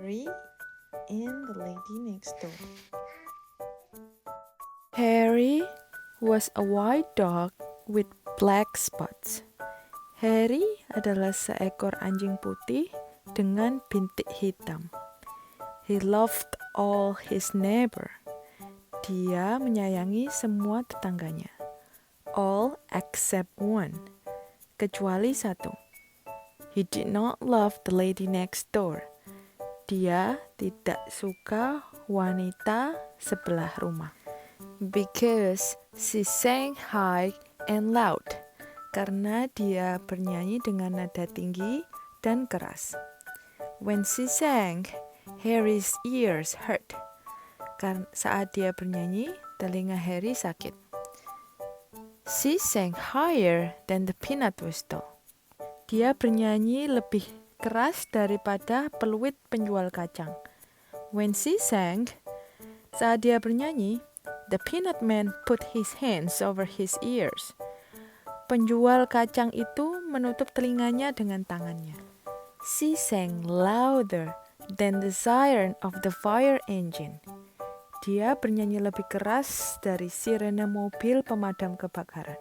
Harry and the Lady Next Door. Harry was a white dog with black spots. Harry adalah seekor anjing putih dengan bintik hitam. He loved all his neighbor. Dia menyayangi semua tetangganya. All except one, kecuali satu. He did not love the lady next door. Dia tidak suka wanita sebelah rumah. Because she sang high and loud. Karena dia bernyanyi dengan nada tinggi dan keras. When she sang, Harry's ears hurt. Saat dia bernyanyi, telinga Harry sakit. She sang higher than the peanut whistle. Dia bernyanyi lebih keras daripada peluit penjual kacang. When she sang, saat dia bernyanyi, the peanut man put his hands over his ears. Penjual kacang itu menutup telinganya dengan tangannya. She sang louder than the siren of the fire engine. Dia bernyanyi lebih keras dari sirene mobil pemadam kebakaran.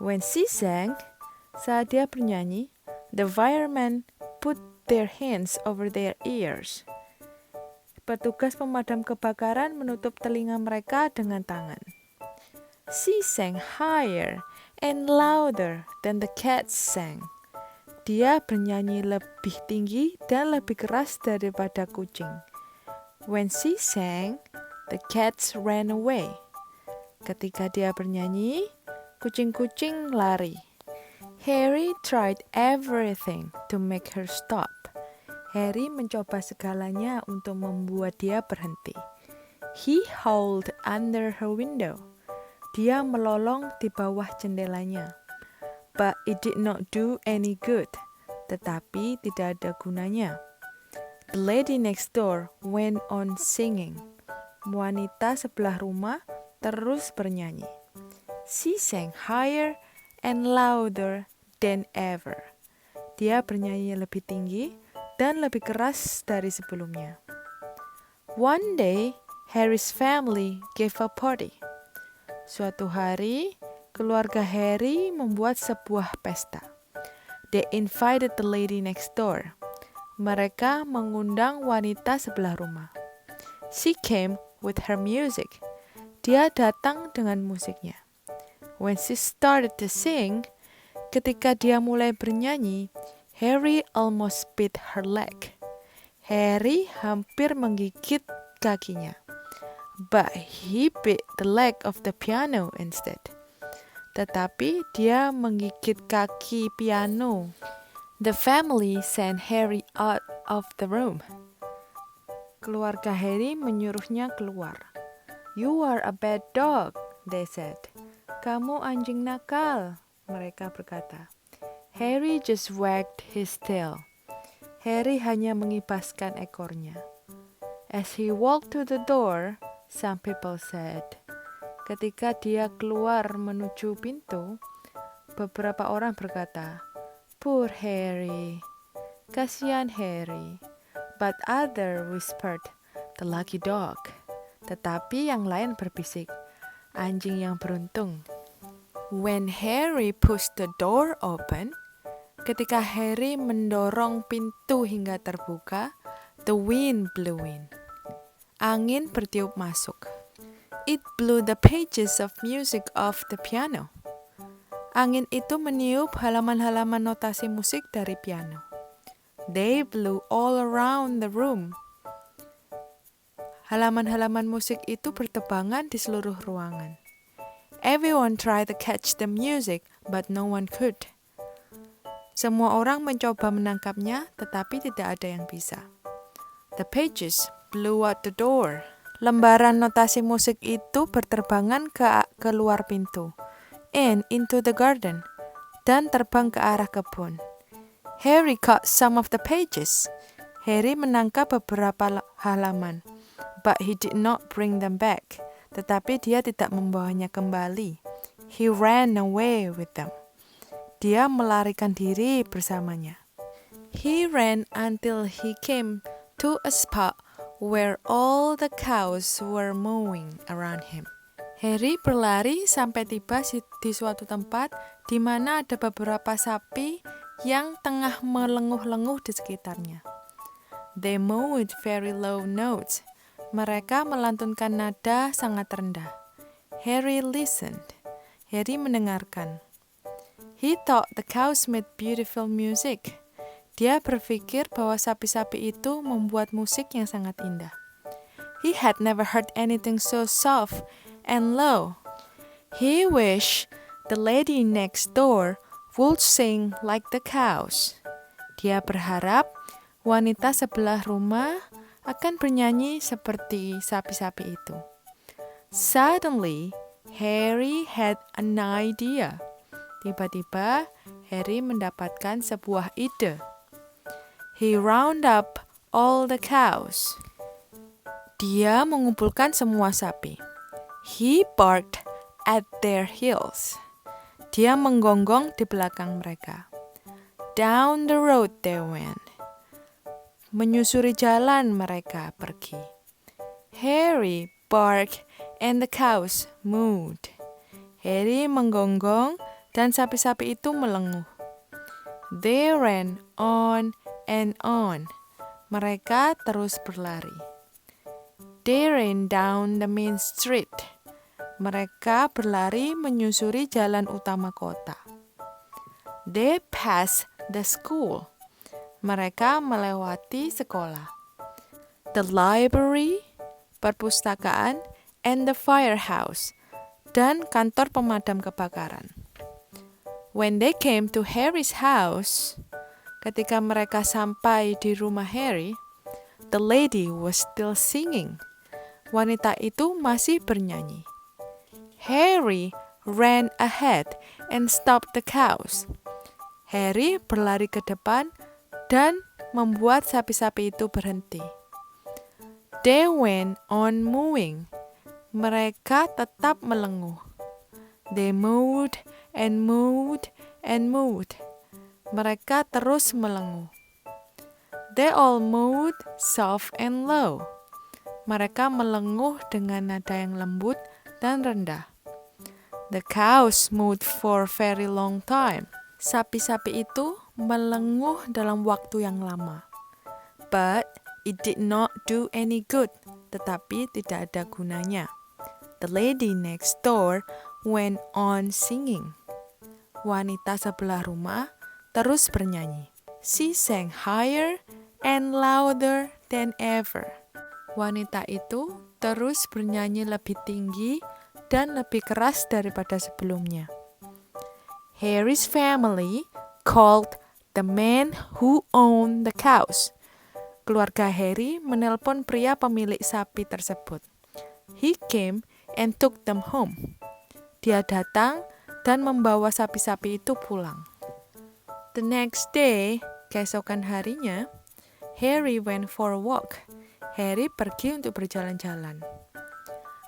When she sang, saat dia bernyanyi, the firemen put their hands over their ears. Petugas pemadam kebakaran menutup telinga mereka dengan tangan. She sang higher and louder than the cats sang. Dia bernyanyi lebih tinggi dan lebih keras daripada kucing. When she sang, the cats ran away. Ketika dia bernyanyi, kucing-kucing lari. Harry tried everything to make her stop. Harry mencoba segalanya untuk membuat dia berhenti. He howled under her window. Dia melolong di bawah jendelanya. But it did not do any good. Tetapi tidak ada gunanya. The lady next door went on singing. Wanita sebelah rumah terus bernyanyi. She sang higher and louder than ever. Dia bernyanyi lebih tinggi dan lebih keras dari sebelumnya. One day, Harry's family gave a party. Suatu hari, keluarga Harry membuat sebuah pesta. They invited the lady next door. Mereka mengundang wanita sebelah rumah. She came with her music. Dia datang dengan musiknya. When she started to sing, ketika dia mulai bernyanyi, Harry almost bit her leg. Harry hampir menggigit kakinya. But he bit the leg of the piano instead. Tetapi dia menggigit kaki piano. The family sent Harry out of the room. Keluarga Harry menyuruhnya keluar. You are a bad dog, they said. Kamu anjing nakal, mereka berkata. Harry just wagged his tail. Harry hanya mengibaskan ekornya. As he walked to the door, some people said. Ketika dia keluar menuju pintu, beberapa orang berkata, Poor Harry, kasihan Harry. But other whispered, the lucky dog. Tetapi yang lain berbisik, anjing yang beruntung. When Harry pushed the door open, ketika Harry mendorong pintu hingga terbuka, the wind blew in. Angin bertiup masuk. It blew the pages of music off the piano. Angin itu meniup halaman-halaman notasi musik dari piano. They blew all around the room. Halaman-halaman musik itu bertebangan di seluruh ruangan. Everyone tried to catch the music, but no one could. Semua orang mencoba menangkapnya, tetapi tidak ada yang bisa. The pages blew out the door. Lembaran notasi musik itu berterbangan ke luar pintu. And into the garden, dan terbang ke arah kebun. Harry caught some of the pages. Harry menangkap beberapa halaman, but he did not bring them back. Tetapi dia tidak membawanya kembali. He ran away with them. Dia melarikan diri bersamanya. He ran until he came to a spot where all the cows were mooing around him. Harry berlari sampai tiba di suatu tempat di mana ada beberapa sapi yang tengah melenguh-lenguh di sekitarnya. They mooed very low notes. Mereka melantunkan nada sangat rendah. Harry listened. Harry mendengarkan. He thought the cows made beautiful music. Dia berpikir bahwa sapi-sapi itu membuat musik yang sangat indah. He had never heard anything so soft and low. He wished the lady next door would sing like the cows. Dia berharap wanita sebelah rumah akan bernyanyi seperti sapi-sapi itu. Suddenly, Harry had an idea. Tiba-tiba, Harry mendapatkan sebuah ide. He round up all the cows. Dia mengumpulkan semua sapi. He barked at their heels. Dia menggonggong di belakang mereka. Down the road they went. Menyusuri jalan mereka pergi. Harry barked and the cows mooed. Harry menggonggong dan sapi-sapi itu melenguh. They ran on and on. Mereka terus berlari. They ran down the main street. Mereka berlari menyusuri jalan utama kota. They passed the school. Mereka melewati sekolah. The library, perpustakaan, and the firehouse, dan kantor pemadam kebakaran. When they came to Harry's house, ketika mereka sampai di rumah Harry, the lady was still singing. Wanita itu masih bernyanyi. Harry ran ahead and stopped the cows. Harry berlari ke depan dan membuat sapi-sapi itu berhenti. They went on mooing. Mereka tetap melenguh. They mooed and mooed and mooed. Mereka terus melenguh. They all mooed soft and low. Mereka melenguh dengan nada yang lembut dan rendah. The cows mooed for very long time. Sapi-sapi itu melenguh dalam waktu yang lama. But it did not do any good. Tetapi tidak ada gunanya. The lady next door went on singing. Wanita sebelah rumah terus bernyanyi. She sang higher and louder than ever. Wanita itu terus bernyanyi lebih tinggi dan lebih keras daripada sebelumnya. Harry's family called the man who owned the cows. Keluarga Harry menelpon pria pemilik sapi tersebut. He came and took them home. Dia datang dan membawa sapi-sapi itu pulang. The next day, keesokan harinya, Harry went for a walk. Harry pergi untuk berjalan-jalan.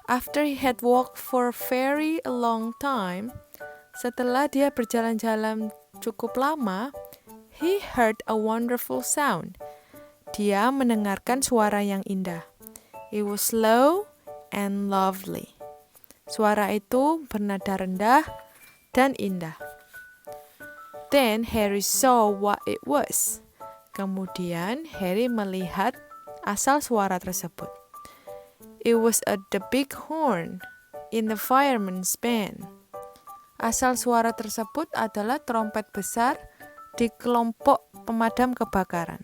After he had walked for very a long time, setelah dia berjalan-jalan cukup lama, he heard a wonderful sound. Dia mendengarkan suara yang indah. It was low and lovely. Suara itu bernada rendah dan indah. Then Harry saw what it was. Kemudian Harry melihat asal suara tersebut. It was the big horn in the fireman's band. Asal suara tersebut adalah trompet besar di kelompok pemadam kebakaran.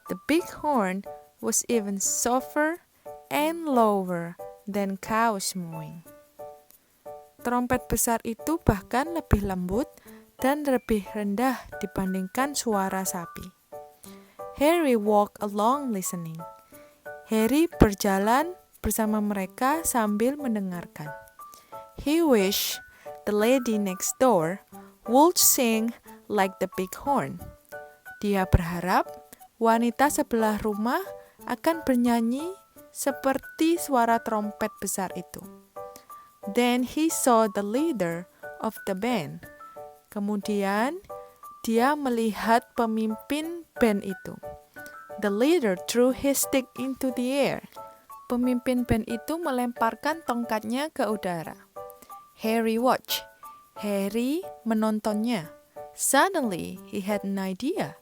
The big horn was even softer and lower than cows mooing. Trompet besar itu bahkan lebih lembut dan lebih rendah dibandingkan suara sapi. Harry walked along listening. Harry berjalan bersama mereka sambil mendengarkan. He wished the lady next door would sing like the big horn. Dia berharap wanita sebelah rumah akan bernyanyi seperti suara trompet besar itu. Then he saw the leader of the band. Kemudian dia melihat pemimpin band itu. The leader threw his stick into the air. Pemimpin band itu melemparkan tongkatnya ke udara. Harry watched. Harry menontonnya. Suddenly, he had an idea.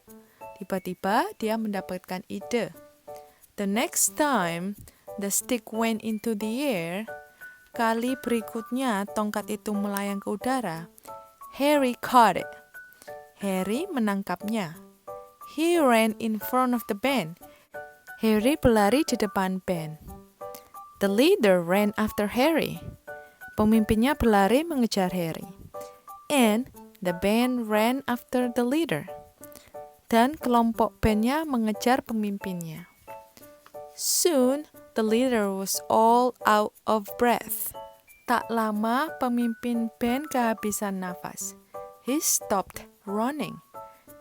Tiba-tiba, dia mendapatkan ide. The next time the stick went into the air, kali berikutnya tongkat itu melayang ke udara, Harry caught it. Harry menangkapnya. He ran in front of the band. Harry berlari di depan band. The leader ran after Harry. Pemimpinnya berlari mengejar Harry. And the band ran after the leader. Dan kelompok bandnya mengejar pemimpinnya. Soon, the leader was all out of breath. Tak lama, pemimpin band kehabisan nafas. He stopped running.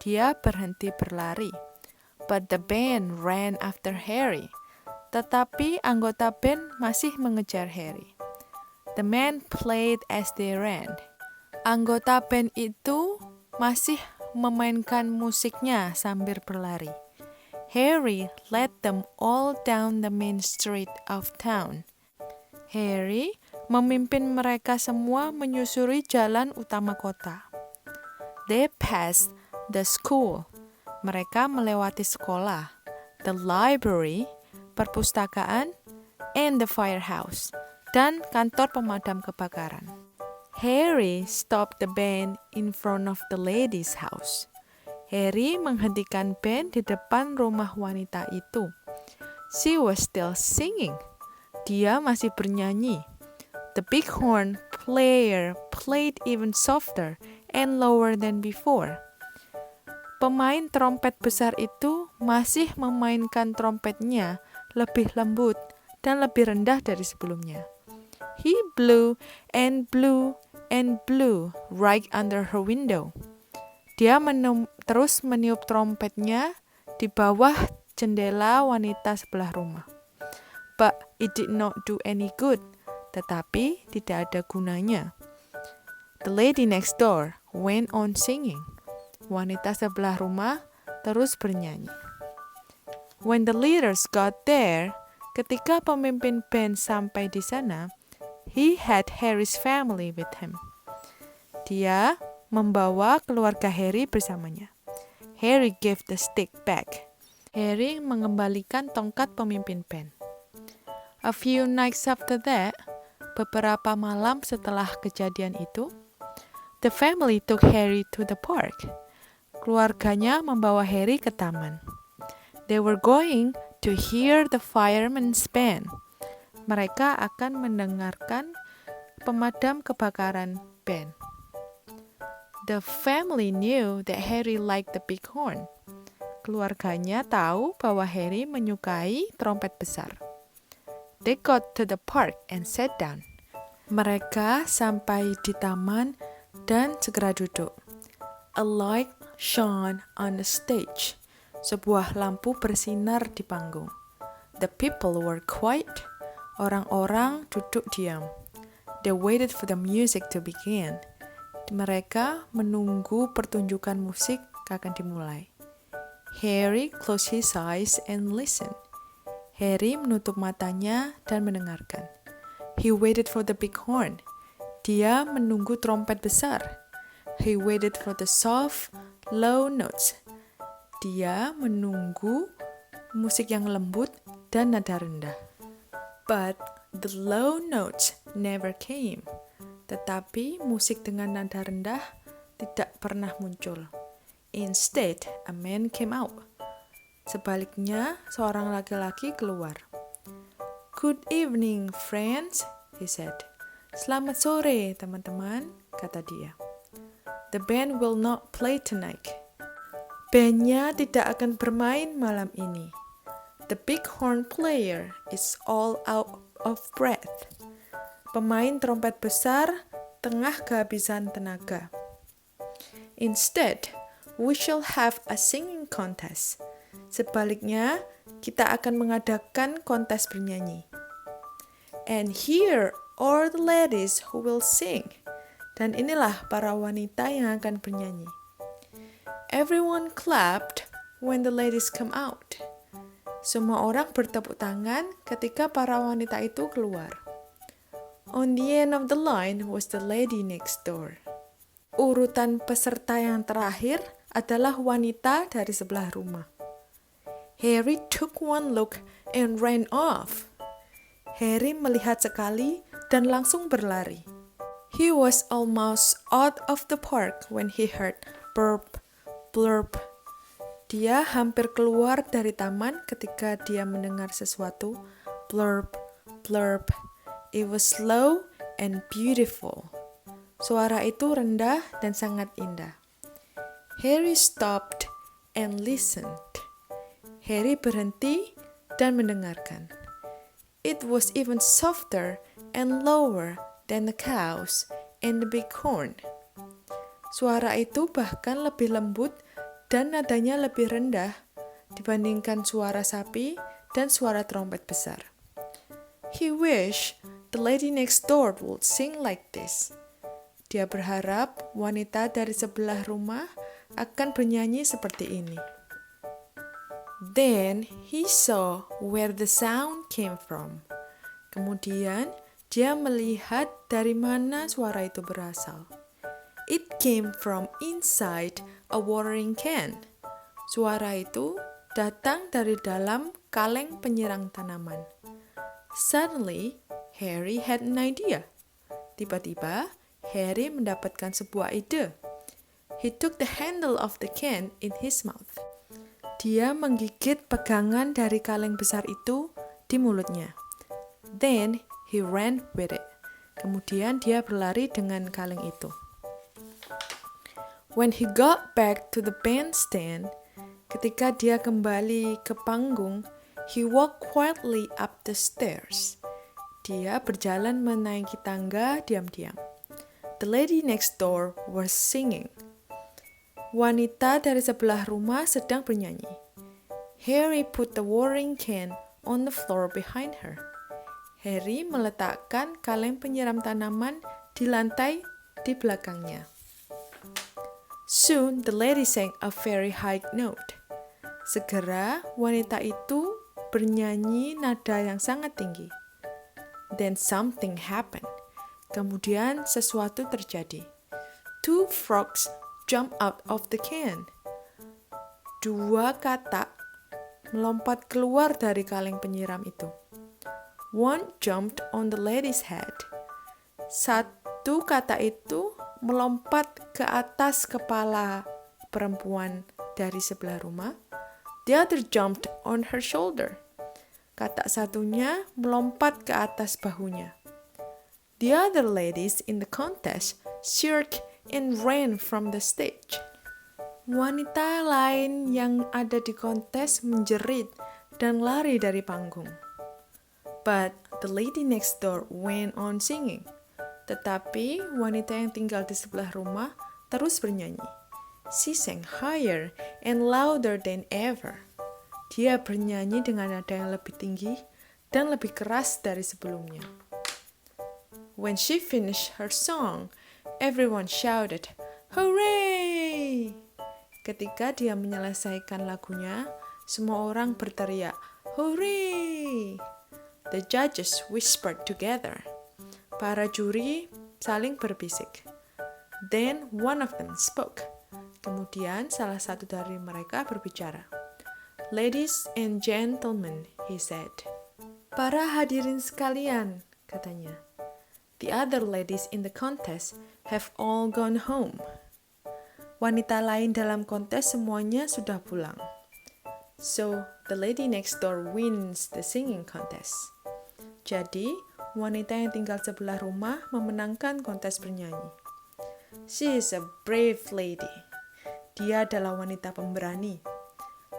Dia berhenti berlari. But the band ran after Harry. Tetapi anggota band masih mengejar Harry. The men played as they ran. Anggota band itu masih memainkan musiknya sambil berlari. Harry led them all down the main street of town. Harry memimpin mereka semua menyusuri jalan utama kota. They passed the school. Mereka melewati sekolah, the library, perpustakaan, and the firehouse, dan kantor pemadam kebakaran. Harry stopped the band in front of the lady's house. Harry menghentikan band di depan rumah wanita itu. She was still singing. Dia masih bernyanyi. The bighorn player played even softer and lower than before. Pemain trompet besar itu masih memainkan trompetnya lebih lembut dan lebih rendah dari sebelumnya. He blew and blew and blew right under her window. Dia terus meniup trompetnya di bawah jendela wanita sebelah rumah. But it did not do any good. Tetapi tidak ada gunanya. The lady next door went on singing. Wanita sebelah rumah terus bernyanyi. When the leaders got there, ketika pemimpin band sampai di sana, he had Harry's family with him. Dia membawa keluarga Harry bersamanya. Harry gave the stick back. Harry mengembalikan tongkat pemimpin band. A few nights after that, beberapa malam setelah kejadian itu, the family took Harry to the park. Keluarganya membawa Harry ke taman. They were going to hear the fireman's band. Mereka akan mendengarkan pemadam kebakaran band. The family knew that Harry liked the bighorn. Keluarganya tahu bahwa Harry menyukai trompet besar. They got to the park and sat down. Mereka sampai di taman dan segera duduk. A light shone on the stage. Sebuah lampu bersinar di panggung. The people were quiet. Orang-orang duduk diam. They waited for the music to begin. Mereka menunggu pertunjukan musik akan dimulai. Harry closed his eyes and listened. Harry menutup matanya dan mendengarkan. He waited for the bighorn. Dia menunggu trompet besar. He waited for the soft, low notes. Dia menunggu musik yang lembut dan nada rendah. But the low notes never came. Tetapi musik dengan nada rendah tidak pernah muncul. Instead, a man came out. Sebaliknya, seorang laki-laki keluar. Good evening, friends, he said. Selamat sore, teman-teman, kata dia. The band will not play tonight. Bandnya tidak akan bermain malam ini. The bighorn player is all out of breath. Pemain trompet besar tengah kehabisan tenaga. Instead, we shall have a singing contest. Sebaliknya, kita akan mengadakan kontes bernyanyi. And here are the ladies who will sing. Dan inilah para wanita yang akan bernyanyi. Everyone clapped when the ladies come out. Semua orang bertepuk tangan ketika para wanita itu keluar. On the end of the line was the lady next door. Urutan peserta yang terakhir adalah wanita dari sebelah rumah. Harry took one look and ran off. Harry melihat sekali dan langsung berlari. He was almost out of the park when he heard burp, blurp. Dia hampir keluar dari taman ketika dia mendengar sesuatu. Blurp, blurp. It was slow and beautiful. Suara itu rendah dan sangat indah. Harry stopped and listened. Harry berhenti dan mendengarkan. It was even softer and lower than the cows and the bighorn. Suara itu bahkan lebih lembut dan nadanya lebih rendah dibandingkan suara sapi dan suara trompet besar. He wished the lady next door would sing like this. Dia berharap wanita dari sebelah rumah akan bernyanyi seperti ini. Then he saw where the sound came from. Kemudian dia melihat dari mana suara itu berasal. It came from inside a watering can. Suara itu datang dari dalam kaleng penyirang tanaman. Suddenly, Harry had an idea. Tiba-tiba, Harry mendapatkan sebuah ide. He took the handle of the can in his mouth. Dia menggigit pegangan dari kaleng besar itu di mulutnya. Then, he ran with it. Kemudian dia berlari dengan kaleng itu. When he got back to the bandstand, ketika dia kembali ke panggung, he walked quietly up the stairs. Dia berjalan menaiki tangga diam-diam. The lady next door was singing. Wanita dari sebelah rumah sedang bernyanyi. Harry put the watering can on the floor behind her. Harry meletakkan kaleng penyiram tanaman di lantai di belakangnya. Soon the lady sang a very high note. Segera wanita itu bernyanyi nada yang sangat tinggi. Then something happened. Kemudian sesuatu terjadi. Two frogs jumped out of the can. Dua katak melompat keluar dari kaleng penyiram itu. One jumped on the lady's head. Satu katak itu melompat ke atas kepala perempuan dari sebelah rumah. The other jumped on her shoulder. Katak satunya melompat ke atas bahunya. The other ladies in the contest shrieked and ran from the stage. Wanita lain yang ada di kontes menjerit dan lari dari panggung. But the lady next door went on singing. Tetapi wanita yang tinggal di sebelah rumah terus bernyanyi. She sang higher and louder than ever. Dia bernyanyi dengan nada yang lebih tinggi dan lebih keras dari sebelumnya. When she finished her song, everyone shouted, "Hooray!" Ketika dia menyelesaikan lagunya, semua orang berteriak, "Hooray!" The judges whispered together. Para juri saling berbisik. Then one of them spoke. Kemudian salah satu dari mereka berbicara. Ladies and gentlemen, he said. Para hadirin sekalian, katanya. The other ladies in the contest have all gone home. Wanita lain dalam kontes semuanya sudah pulang. So, the lady next door wins the singing contest. Jadi, wanita yang tinggal sebelah rumah memenangkan kontes bernyanyi. She is a brave lady. Dia adalah wanita pemberani.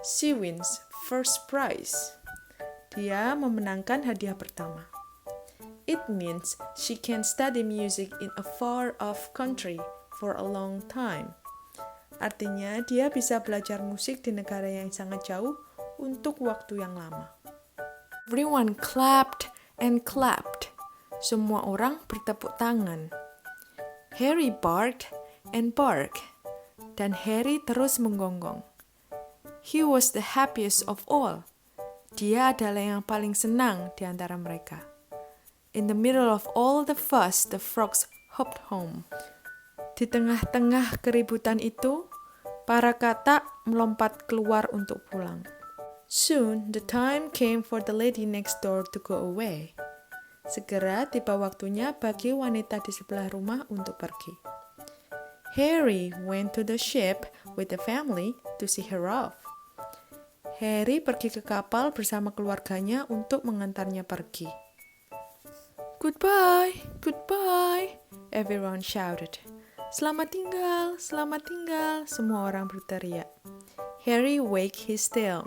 She wins first prize. Dia memenangkan hadiah pertama. It means she can study music in a far-off country for a long time. Artinya, dia bisa belajar musik di negara yang sangat jauh untuk waktu yang lama. Everyone clapped and clapped. Semua orang bertepuk tangan. Harry barked and barked. Dan Harry terus menggonggong. He was the happiest of all. Dia adalah yang paling senang di antara mereka. In the middle of all the fuss, the frogs hopped home. Di tengah-tengah keributan itu, para katak melompat keluar untuk pulang. Soon, the time came for the lady next door to go away. Segera tiba waktunya bagi wanita di sebelah rumah untuk pergi. Harry went to the ship with the family to see her off. Harry pergi ke kapal bersama keluarganya untuk mengantarnya pergi. Goodbye, goodbye, everyone shouted. Selamat tinggal, semua orang berteriak. Harry waged his tail.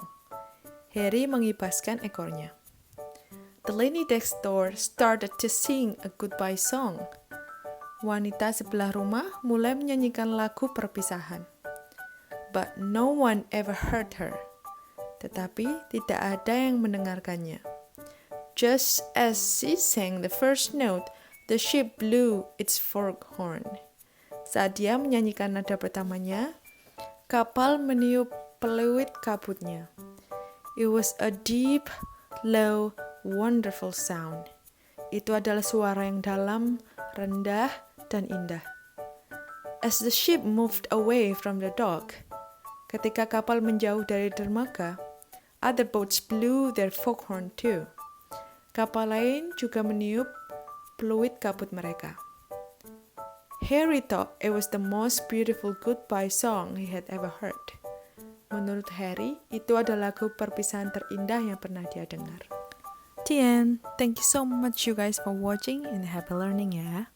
Harry mengibaskan ekornya. The lady next door started to sing a goodbye song. Wanita sebelah rumah mulai menyanyikan lagu perpisahan. But no one ever heard her. Tetapi tidak ada yang mendengarkannya. Just as she sang the first note, the ship blew its foghorn. Saat dia menyanyikan nada pertamanya, kapal meniup peluit kabutnya. It was a deep, low, wonderful sound. Itu adalah suara yang dalam, rendah, dan indah. As the ship moved away from the dock, ketika kapal menjauh dari dermaga, other boats blew their foghorn too. Kapal lain juga meniup peluit kabut mereka. Harry thought it was the most beautiful goodbye song he had ever heard. Menurut Harry, itu adalah lagu perpisahan terindah yang pernah dia dengar. The end. Thank you so much you guys for watching and happy learning ya.